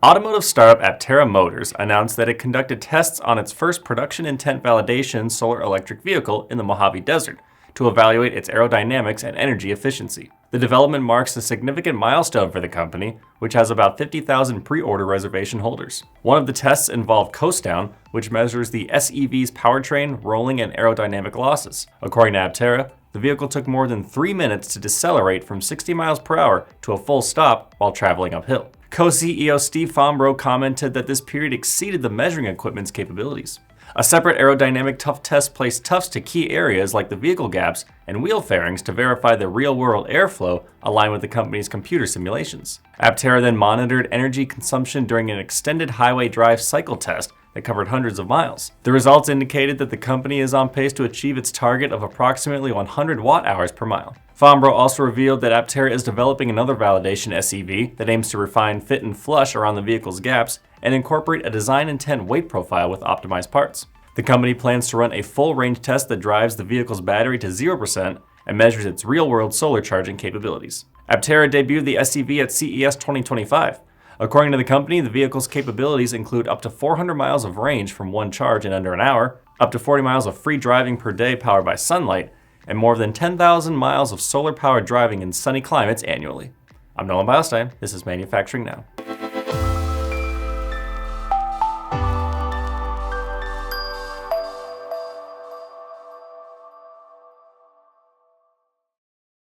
Automotive startup Aptera Motors announced that it conducted tests on its first production intent validation solar electric vehicle in the Mojave Desert to evaluate its aerodynamics and energy efficiency. The development marks a significant milestone for the company, which has about 50,000 pre-order reservation holders. One of the tests involved coast down, which measures the SEV's powertrain, rolling, and aerodynamic losses. According to Aptera, the vehicle took more than 3 minutes to decelerate from 60 miles per hour to a full stop while traveling uphill. Co-CEO Steve Fombro commented that this period exceeded the measuring equipment's capabilities. A separate aerodynamic tough test placed toughs to key areas like the vehicle gaps and wheel fairings to verify the real-world airflow aligned with the company's computer simulations. Aptera then monitored energy consumption during an extended highway drive cycle test that covered hundreds of miles. The results indicated that the company is on pace to achieve its target of approximately 100 watt-hours per mile. Fombro also revealed that Aptera is developing another validation SEV that aims to refine fit and flush around the vehicle's gaps and incorporate a design intent weight profile with optimized parts. The company plans to run a full range test that drives the vehicle's battery to 0% and measures its real-world solar charging capabilities. Aptera debuted the SEV at CES 2025. According to the company, the vehicle's capabilities include up to 400 miles of range from one charge in under an hour, up to 40 miles of free driving per day powered by sunlight, and more than 10,000 miles of solar-powered driving in sunny climates annually. I'm Nolan Beilstein. This is Manufacturing Now.